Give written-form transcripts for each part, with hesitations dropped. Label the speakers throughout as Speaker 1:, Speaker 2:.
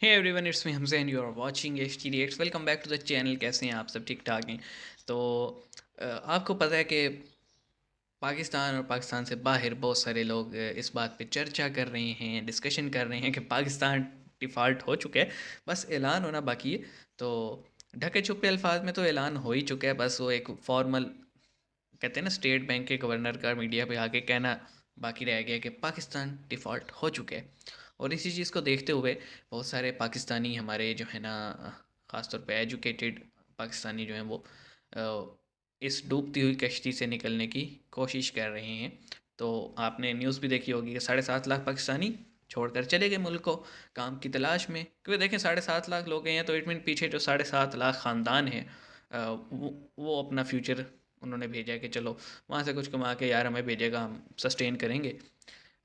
Speaker 1: Hey everyone, it's me हमसे and you are watching HT reacts. Welcome back to the channel. कैसे हैं आप सब? ठीक ठाक हैं? तो आपको पता है कि पाकिस्तान और पाकिस्तान से बाहर बहुत सारे लोग इस बात पे चर्चा कर रहे हैं, डिस्कशन कर रहे हैं कि पाकिस्तान डिफ़ॉल्ट हो चुका है, बस ऐलान होना बाकी है। तो ढके छुपे अल्फाज में तो ऐलान हो ही चुका है, बस वो एक फॉर्मल कहते हैं ना, स्टेट बैंक के गवर्नर का मीडिया पे आके कहना बाकी रह गया कि पाकिस्तान डिफ़ॉल्ट हो चुका है। और इसी चीज़ को देखते हुए बहुत सारे पाकिस्तानी हमारे जो है ना, ख़ासतौर पे एजुकेटेड पाकिस्तानी जो हैं वो इस डूबती हुई कश्ती से निकलने की कोशिश कर रहे हैं। तो आपने न्यूज़ भी देखी होगी कि 7.5 लाख पाकिस्तानी छोड़कर चले गए मुल्क को काम की तलाश में। क्योंकि देखें, 7.5 लाख लोग हैं तो इट मीन पीछे जो 7.5 लाख ख़ानदान है, वो अपना फ्यूचर उन्होंने भेजा कि चलो वहाँ से कुछ कमा के यार हमें भेजेगा, हम सस्टेन करेंगे।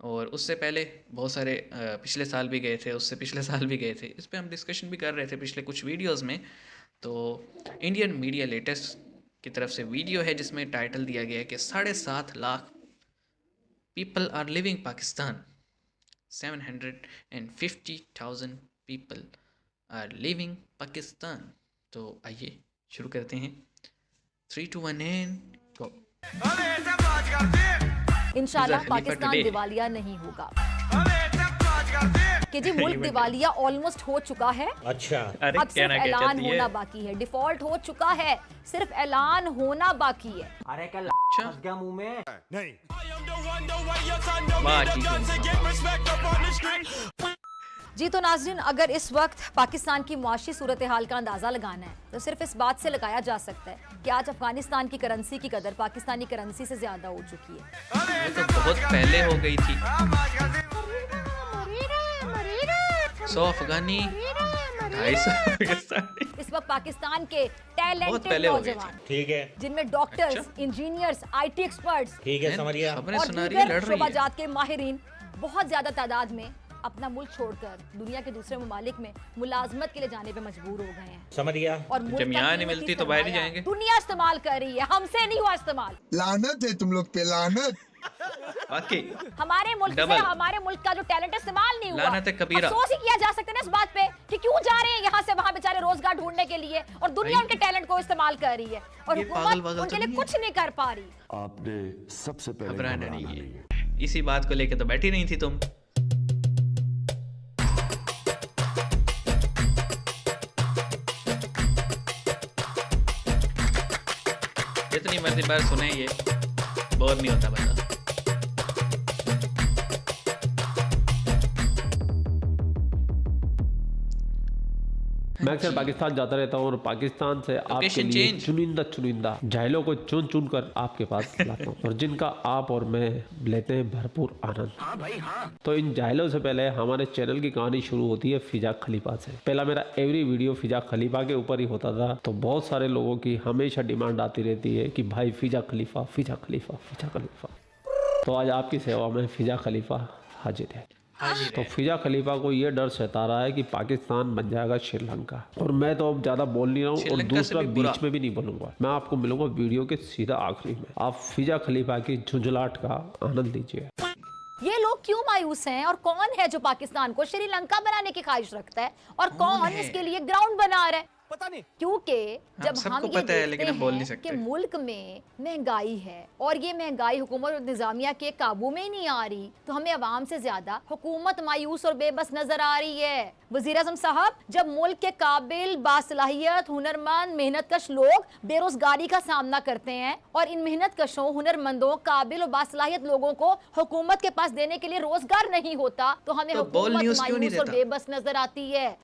Speaker 1: और उससे पहले बहुत सारे पिछले साल भी गए थे, उससे पिछले साल भी गए थे। इस पे हम डिस्कशन भी कर रहे थे पिछले कुछ वीडियोस में। तो इंडियन मीडिया लेटेस्ट की तरफ से वीडियो है जिसमें टाइटल दिया गया है कि 7.5 lakh people are living Pakistan, 750,000 people are living Pakistan. तो आइए शुरू करते हैं। 3 2 1 एंड गो।
Speaker 2: इंशाल्लाह पाकिस्तान दिवालिया नहीं होगा कि जी मुल्क दिवालिया ऑलमोस्ट हो चुका है।
Speaker 3: अच्छा,
Speaker 2: अब सिर्फ ऐलान होना बाकी है। डिफॉल्ट हो चुका है, सिर्फ ऐलान होना बाकी है।
Speaker 3: अरे कल
Speaker 1: अच्छा,
Speaker 3: गया मुंह में नहीं।
Speaker 2: जी तो नाजरीन, अगर इस वक्त पाकिस्तान की मुआशी सूरत हाल का अंदाजा लगाना है तो सिर्फ इस बात से लगाया जा सकता है कि आज अफगानिस्तान की करेंसी की कदर पाकिस्तानी करेंसी से ज्यादा हो चुकी है।
Speaker 1: वो तो बहुत पहले हो गई थी। 100 अफगानी, 250 पाकिस्तानी।
Speaker 2: इस वक्त पाकिस्तान के
Speaker 1: बहुत
Speaker 2: टैलेंटेड
Speaker 1: पहले हो गए
Speaker 2: नौजवान,
Speaker 3: ठीक है,
Speaker 2: जिनमें डॉक्टर्स,
Speaker 1: अच्छा।
Speaker 2: इंजीनियर्स, IT एक्सपर्ट्स
Speaker 3: ठीक है, समझ गया।
Speaker 1: खबरें
Speaker 2: और
Speaker 1: सुना रही है,
Speaker 2: दीगर
Speaker 1: लड़ रही है।
Speaker 2: शोबाजात के माहिरीन बहुत ज्यादा तादाद में अपना मुल्क छोड़कर दुनिया के दूसरे ममालिक में मुलाजमत के लिए जाने पे मजबूर हो गए हैं।
Speaker 3: समझ गया।
Speaker 2: और मुल्क
Speaker 1: जब
Speaker 2: का
Speaker 1: यहाँ नहीं
Speaker 2: कीमती
Speaker 1: मिलती तो बाहर ही
Speaker 2: सरमाया
Speaker 1: जाएंगे।
Speaker 2: दुनिया इस्तेमाल कर रही है, हमसे नहीं हुआ इस्तेमाल।
Speaker 4: लानत है तुम लोग पे, लानत।
Speaker 1: वाकई
Speaker 2: हमारे मुल्क से
Speaker 1: डबल।
Speaker 2: हमारे मुल्क का जो टैलेंट इस्तेमाल नहीं हुआ।
Speaker 1: लानत है कबीरा।
Speaker 2: अफसोस ही किया जा सकता है ना इस बात पे कि क्यों जा रहे हैं यहाँ से वहाँ बेचारे रोजगार ढूंढने के लिए, और दुनिया
Speaker 1: भाई,
Speaker 2: उनके टैलेंट को इस्तेमाल कर रही है और
Speaker 1: ये
Speaker 2: हुकूमत
Speaker 1: पागल
Speaker 2: उनके
Speaker 1: तो
Speaker 2: लिए
Speaker 1: नहीं
Speaker 2: कुछ नहीं कर पा रही।
Speaker 5: आपने सबसे पहले
Speaker 1: घबराना
Speaker 5: घबराना
Speaker 1: नहीं
Speaker 5: नहीं है।
Speaker 1: है। इसी बात को लेके तो बैठी नहीं थी तुम। जितनी मर्जी बार सुने ये बोर नहीं होता बंदा।
Speaker 6: मैं अक्सर पाकिस्तान जाता रहता हूँ और पाकिस्तान से आपके लिए
Speaker 1: change।
Speaker 6: चुनिंदा जाहिलों को चुन चुन कर आपके पास लाता हूँ और जिनका आप और मैं लेते हैं भरपूर आनंद। हाँ भाई हाँ। तो इन जाहिलों से पहले हमारे चैनल की कहानी शुरू होती है फिजा खलीफा से। पहला मेरा एवरी वीडियो फिजा खलीफा के ऊपर ही होता था, तो बहुत सारे लोगों की हमेशा डिमांड आती रहती है कि भाई फिजा खलीफा, फिजा खलीफा, फिजा खलीफा। तो आज आपकी सेवा में फिजा खलीफा हाजिर है। तो फिजा खलीफा को ये डर सता रहा है कि पाकिस्तान बन जाएगा श्रीलंका, और मैं तो अब ज्यादा बोल नहीं रहा हूँ और
Speaker 1: श्रीलंका से
Speaker 6: दूसरा
Speaker 1: भी बुरा।
Speaker 6: बीच में भी नहीं बोलूंगा। मैं आपको मिलूंगा वीडियो के सीधा आखिरी में। आप फिजा खलीफा की झुंझलाहट का आनंद लीजिए।
Speaker 2: ये लोग क्यों मायूस हैं और कौन है जो पाकिस्तान को श्रीलंका बनाने की ख्वाहिश रखता है और कौन
Speaker 1: है?
Speaker 2: इसके लिए ग्राउंड बना रहा है?
Speaker 3: पता नहीं।
Speaker 2: क्योंकि जब
Speaker 1: सबको
Speaker 2: हम ये
Speaker 1: पता है,
Speaker 2: देखते
Speaker 1: लेकिन हम बोल नहीं
Speaker 2: हैं
Speaker 1: सकते।
Speaker 2: कि मुल्क में महंगाई है और ये महंगाई हुकूमत और इंतजामिया के काबू में ही नहीं आ रही, तो हमें अवाम से ज्यादा हुकूमत मायूस और बेबस नजर आ रही है। वज़ीर आज़म साहब, जब मुल्क के काबिल, बासलाहियत, हुनरमंद, मेहनतकश लोग बेरोजगारी का सामना करते हैं और इन मेहनतकशों, हुनरमंदों, काबिल और बासलाहियत लोगों को हुकूमत के पास देने के लिए रोजगार नहीं होता, तो हमें
Speaker 1: तो बोल
Speaker 2: हुकूमत
Speaker 1: न्यूज़ क्यों नहीं
Speaker 2: मायूस और
Speaker 1: देता?
Speaker 2: बेबस नजर आती है।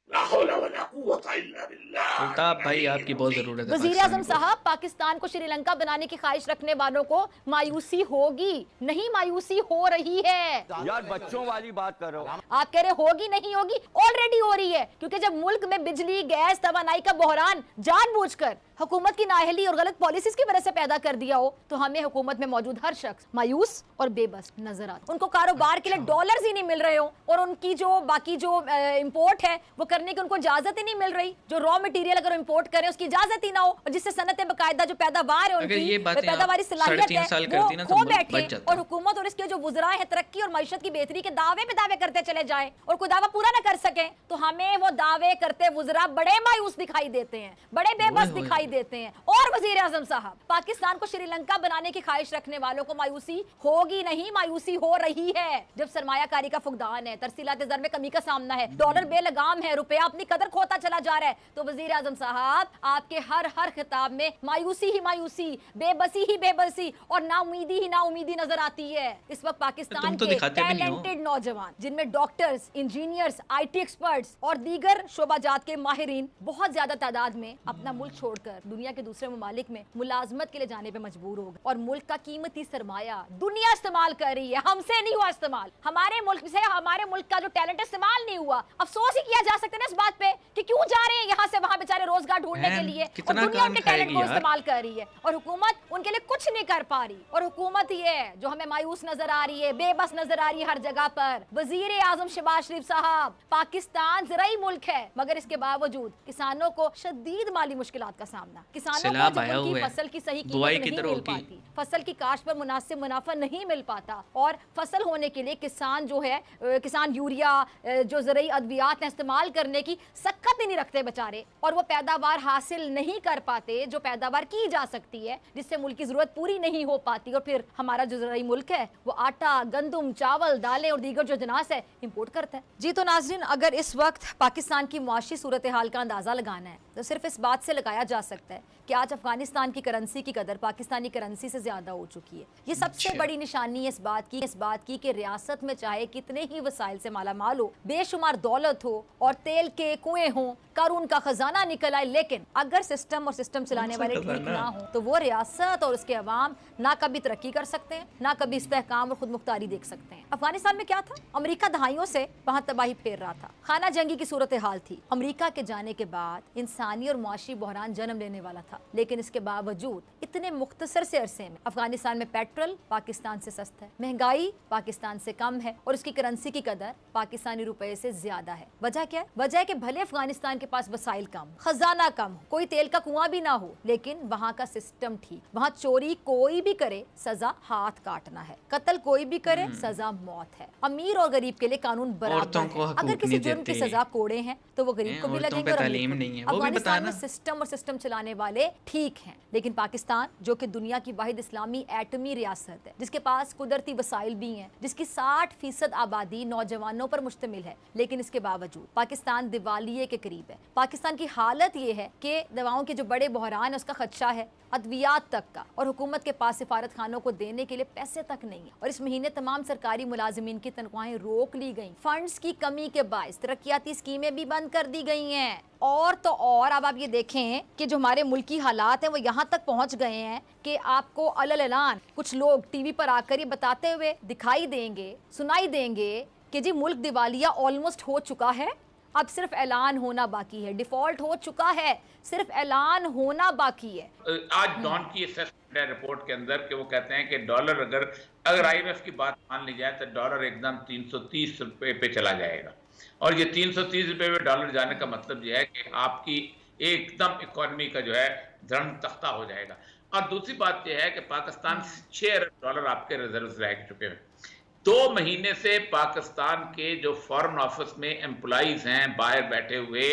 Speaker 1: अल्ताफ भाई, आपकी बहुत जरूरत है।
Speaker 2: वज़ीर आज़म साहब, पाकिस्तान को श्रीलंका बनाने की ख्वाहिश रखने वालों को मायूसी होगी, नहीं मायूसी हो रही है।
Speaker 3: यार बच्चों वाली बात करो।
Speaker 2: आप कह रहे होगी नहीं होगी, ऑलरेडी हो रही है। क्योंकि जब मुल्क में बिजली, गैस, तवानाई का बहरान जानबूझकर हुकूमत की नाअहली और गलत पॉलिसीज की वजह से पैदा कर दिया हो, तो हमें हुकूमत में मौजूद हर शख्स मायूस और बेबस नजर आता। उनको कारोबार के लिए डॉलर्स ही नहीं मिल रहे हो और उनकी जो बाकी जो इंपोर्ट है वो करने की उनको इजाजत ही नहीं मिल रही। जो रॉ मटेरियल मटेरियल अगर इंपोर्ट करें उसकी इजाजत ही ना हो, और जिससे सनतें बाकायदा जो पैदावार है उनकी पैदावारी सलाहियत है वो खो बैठे, और हुकूमत और इसके जो वुज़रा है तरक्की और मईशत की बेहतरी के दावे पे दावे करते चले जाएं और कोई दावा पूरा ना कर सके, तो हमें वो दावे करते वुज़रा बड़े मायूस दिखाई देते हैं, बड़े बेबस दिखाई देते हैं। और वज़ीर आज़म साहब, पाकिस्तान को श्रीलंका बनाने की ख्वाहिश रखने वालों को मायूसी होगी नहीं, मायूसी हो रही है। जब सरमायाकारी का फुकदान है, तरसीलात ज़र में कमी का सामना है, डॉलर बेलगाम है, रुपया अपनी कदर खोता चला जा रहा है, तो वज़ीर आज़म साहब आपके हर खिताब में मायूसी ही मायूसी, बेबसी ही बेबसी और नाउमीदी ही नाउमीदी नजर आती है। इस वक्त पाकिस्तान के टैलेंटेड नौजवान, जिनमें डॉक्टर्स, इंजीनियर्स, IT एक्सपर्ट्स और दीगर शोबाजात के माहिरीन बहुत ज्यादा तादाद में अपना मुल्क छोड़कर दुनिया के दूसरे ममालिक में मुलाजमत के लिए जाने पे मजबूर हो गए, और मुल्क का कीमती सरमाया दुनिया इस्तेमाल कर रही है, हमसे नहीं हुआ इस्तेमाल, हमारे मुल्क से हमारे मुल्क का जो टैलेंट इस्तेमाल नहीं हुआ। अफसोस ही किया जा सकता है ना इस बात पे कि क्यों जा रहे हैं यहाँ से वहाँ बेचारे रोजगार ढूंढने के लिए, और दुनिया उनके टैलेंट को इस्तेमाल कर रही है, और हुकूमत उनके लिए कुछ नहीं कर पा रही। और हुकूमत ये जो हमें मायूस नजर आ रही है, बेबस नजर आ रही है हर जगह पर। वजीर आजम शहबाज शरीफ साहब, पाकिस्तान ज़राई मुल्क है, मगर इसके बावजूद किसानों को शदीद माली मुश्किलात का सामना, किसानों को जब उनकी फसल की सही कीमत नहीं मिल पाती, फसल की काश्त पर मुनासिब मुनाफा नहीं मिल पाता, और फसल होने के लिए किसान जो है किसान यूरिया जो ज़राई अद्वियात इस्तेमाल करने की सख्त ही नहीं रखते बेचारे, और वो पैदावार हासिल नहीं कर पाते जो पैदावार की जा सकती है, जिससे मुल्क की जरूरत पूरी नहीं हो पाती, और फिर हमारा जो ज़राई मुल्क है वो आटा, गंदुम, चावल, दालें और दीगर जो जनास है इंपोर्ट करता है। जी तो नाज़रीन, अगर इस वक्त पाकिस्तान की मुआशी सूरत हाल का अंदाज़ा लगाना है तो सिर्फ इस बात से लगाया जा सकता है कि आज अफगानिस्तान की करेंसी की कदर पाकिस्तानी करेंसी से ज्यादा हो चुकी है। ये सबसे बड़ी निशानी है इस बात की कि रियासत में चाहे कितने ही वसाइल से माला माल हो, बेशुमार दौलत हो और तेल के कुएं हो, कारून का खजाना निकल आए, लेकिन अगर सिस्टम और सिस्टम चलाने वाले ठीक ना हो तो वो रियासत और उसके अवाम ना कभी तरक्की कर सकते हैं, ना कभी इस्तेहकाम और खुद मुख्तारी देख सकते हैं। अफगानिस्तान में क्या था? अमेरिका दहाइयों से वहां तबाही फेर रहा था, खाना जंगी की सूरत हाल थी। अमेरिका के जाने के बाद इंसानी और मुआशी बहरान जन्म लेने वाला था, लेकिन इसके बावजूद इतने मुख्तसर से अरसे में अफगानिस्तान में पेट्रोल पाकिस्तान से सस्ता है, महंगाई पाकिस्तान से कम है, और उसकी करेंसी की कदर पाकिस्तानी रुपए से ज्यादा है। वजह क्या है? वजह है कि भले अफगानिस्तान के पास वसाइल कम, खजाना कम, कोई तेल का कुआं भी ना हो, लेकिन वहाँ का सिस्टम ठीक। वहाँ चोरी कोई भी करे सजा हाथ काटना है, कत्ल कोई भी करे सजा मौत है। अमीर और गरीब के लिए कानून बराबर है, अगर किसी जुर्म की सजा कोड़े हैं तो वो गरीब को भी लगेंगे और अमीर को। अफगानिस्तान में सिस्टम और सिस्टम चलाने वाले ठीक हैं, लेकिन पाकिस्तान जो कि दुनिया की वाहिद इस्लामी एटमी रियासत है, जिसके पास कुदरती वसाइल भी हैं, जिसकी 60% आबादी नौजवानों पर मुश्तमिल है, लेकिन इसके बावजूद पाकिस्तान दिवालिये के करीब है। पाकिस्तान की हालत ये है कि दवाओं के जो बड़े बहरान है उसका खदशा है, अद्वियात तक का, और हुकूमत के पास सिफारत खानों को देने के लिए पैसे तक नहीं है, और इस महीने तमाम सरकारी मुलाजिमीन की तनख्वाहें रोक ली गई। फंड्स की कमी के बायस तरक्याती स्कीमें भी बंद कर दी गई हैं। और तो और अब आप ये देखें कि जो हमारे मुल्की हालात हैं वो यहाँ तक पहुँच गए हैं कि आपको अलल ऐलान कुछ लोग टीवी पर आकर ये बताते हुए दिखाई देंगे, सुनाई देंगे कि जी मुल्क दिवालिया ऑलमोस्ट हो चुका है, अब सिर्फ ऐलान होना बाकी है, डिफॉल्ट हो चुका है, सिर्फ ऐलान होना बाकी है।
Speaker 7: आज डॉन की असेसमेंट है रिपोर्ट के अंदर कि वो कहते हैं कि डॉलर अगर IMF की बात मान ली जाए तो डॉलर एकदम 330 रुपए पे चला जाएगा, और ये 330 रुपए पे डॉलर जाने का मतलब ये है कि आपकी एकदम इकोनॉमी का जो है धर्म तख्ता हो जाएगा। और दूसरी बात यह है कि पाकिस्तान 6 अरब डॉलर आपके रिजर्व रह चुके हैं। 2 महीने से पाकिस्तान के जो फॉरेन ऑफिस में एम्प्लॉइज हैं बाहर बैठे हुए,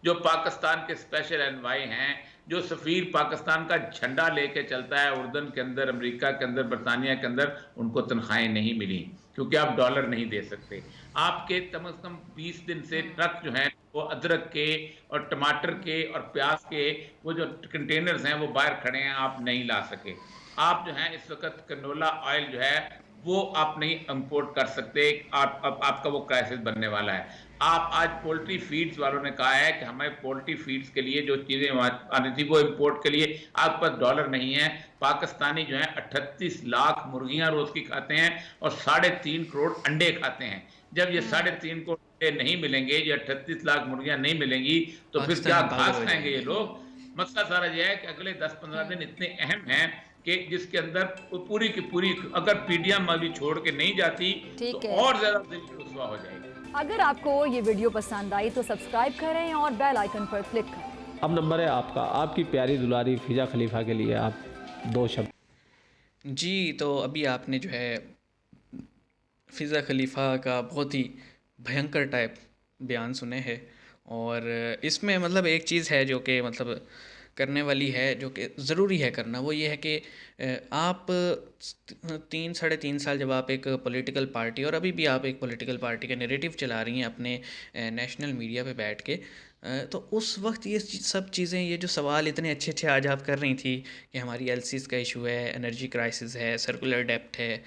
Speaker 7: जो पाकिस्तान के स्पेशल एनवाई हैं, जो सफीर पाकिस्तान का झंडा लेके चलता है उर्दन के अंदर, अमेरिका के अंदर, बरतानिया के अंदर, उनको तनख्वाहें नहीं मिली क्योंकि आप डॉलर नहीं दे सकते। आपके कम से कम 20 दिन से ट्रक जो हैं वो अदरक के और टमाटर के और प्याज के वो जो कंटेनर्स हैं वो बाहर खड़े हैं, आप नहीं ला सके। आप जो है इस वक्त कनोला ऑयल जो है वो आप नहीं इंपोर्ट कर सकते, आपका वो क्राइसिस बनने वाला है। आप आज पोल्ट्री फीड्स वालों ने कहा है कि हमें पोल्ट्री फीड्स के लिए जो चीज़ें आनी थी वो इंपोर्ट के लिए आपके पास डॉलर नहीं है। पाकिस्तानी जो है 38 लाख मुर्गियां रोज की खाते हैं और 3.5 करोड़ अंडे खाते हैं। जब ये 3.5 करोड़ अंडे नहीं मिलेंगे, ये 38 लाख मुर्गियां नहीं मिलेंगी तो फिर क्या घास खाएंगे ये लोग? मसला सारा यह है कि अगले 10-15 दिन इतने अहम हैं कि जिसके अंदर पूरी की पूरी अगर पीडीएम अभी छोड़ के नहीं जाती तो और ज्यादा दिल रुस्वा हो जाएगी।
Speaker 2: अगर आपको ये वीडियो पसंद आई तो सब्सक्राइब करें और बेल आइकन पर क्लिक करें
Speaker 6: अब नंबर है आपका, आपकी प्यारी दुलारी फिजा खलीफा के लिए आप 2 शब्द।
Speaker 1: जी, तो अभी आपने जो है फ़िज़ा खलीफ़ा का बहुत ही भयंकर टाइप बयान सुने हैं। और इसमें मतलब एक चीज़ है जो कि मतलब करने वाली है, जो कि ज़रूरी है करना, वो ये है कि आप 3 साढ़े 3 साल जब आप एक पॉलिटिकल पार्टी, और अभी भी आप एक पॉलिटिकल पार्टी का नैरेटिव चला रही हैं अपने नेशनल मीडिया पे बैठ के, तो उस वक्त ये सब चीज़ें, ये जो सवाल इतने अच्छे अच्छे आज आप कर रही थी कि हमारी एलसीज़ का इशू है, एनर्जी क्राइसिस है, सर्कुलर डेप्ट है,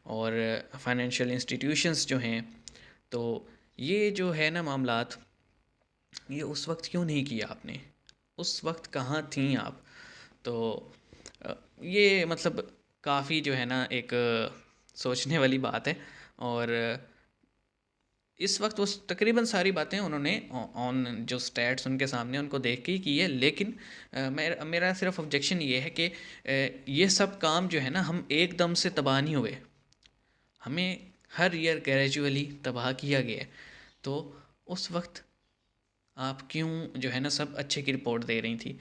Speaker 1: और फाइनेंशियल इंस्टीट्यूशंस जो हैं, तो ये जो है ना मामलात, ये उस वक्त क्यों नहीं किया आपने? उस वक्त कहाँ थीं आप? तो ये मतलब काफ़ी जो है ना एक सोचने वाली बात है। और इस वक्त वो तकरीबन सारी बातें उन्होंने ऑन जो स्टैट्स उनके सामने उनको देख के ही की है। लेकिन मेरा सिर्फ ऑब्जेक्शन ये है कि ये सब काम जो है ना, हम एकदम से तबाह नहीं हुए, हमें हर ईयर ग्रेजुअली तबाह किया गया है। तो उस वक्त आप क्यों जो है ना सब अच्छे की रिपोर्ट दे रही थी?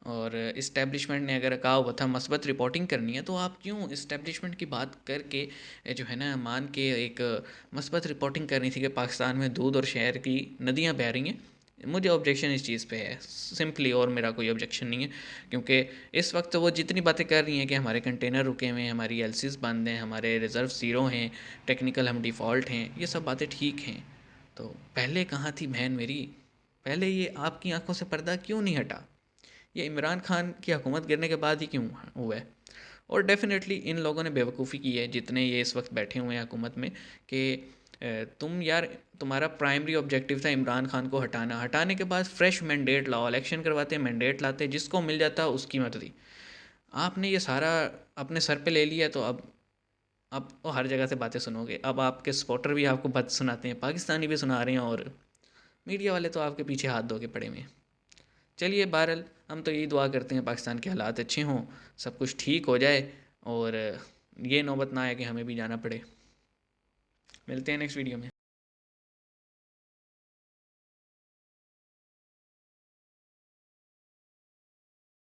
Speaker 1: और इस्टेब्लिशमेंट ने अगर कहा हुआ था मस्बत रिपोर्टिंग करनी है, तो आप क्यों इस्टेब्लिशमेंट की बात करके जो है ना मान के एक मस्बत रिपोर्टिंग करनी थी कि पाकिस्तान में दूध और शहर की नदियां बह रही हैं? मुझे ऑब्जेक्शन इस चीज़ पे है सिंपली, और मेरा कोई ऑब्जेक्शन नहीं है, क्योंकि इस वक्त वो जितनी बातें कर रही हैं कि हमारे कंटेनर रुके हुए हैं, हमारी एलसीज बंद हैं, हमारे रिज़र्व ज़ीरो हैं, टेक्निकल हम डिफ़ॉल्ट हैं, ये सब बातें ठीक हैं। तो पहले कहाँ थी बहन मेरी? पहले ये आपकी आंखों से पर्दा क्यों नहीं हटा? ये इमरान खान की हुकूमत गिरने के बाद ही क्यों हुआ है? और डेफिनेटली इन लोगों ने बेवकूफ़ी की है जितने ये इस वक्त बैठे हुए हैं हुकूमत में, कि तुम यार, तुम्हारा प्राइमरी ऑब्जेक्टिव था इमरान खान को हटाना, हटाने के बाद फ्रेश मैंडेट लाओ, इलेक्शन करवाते, मैंडेट लाते, जिसको मिल जाता उसकी मर्ज़ी। आपने ये सारा अपने सर पे ले लिया, तो अब तो हर जगह से बातें सुनोगे। अब आपके सपोर्टर भी आपको बात सुनाते हैं, पाकिस्तानी भी सुना रहे हैं, और मीडिया वाले तो आपके पीछे हाथ धो के पड़े हुए हैं। चलिए बहरहाल, हम तो यही दुआ करते हैं पाकिस्तान के हालात अच्छे हों, सब कुछ ठीक हो जाए, और ये नौबत ना आए कि हमें भी जाना पड़े। मिलते हैं नेक्स्ट वीडियो में।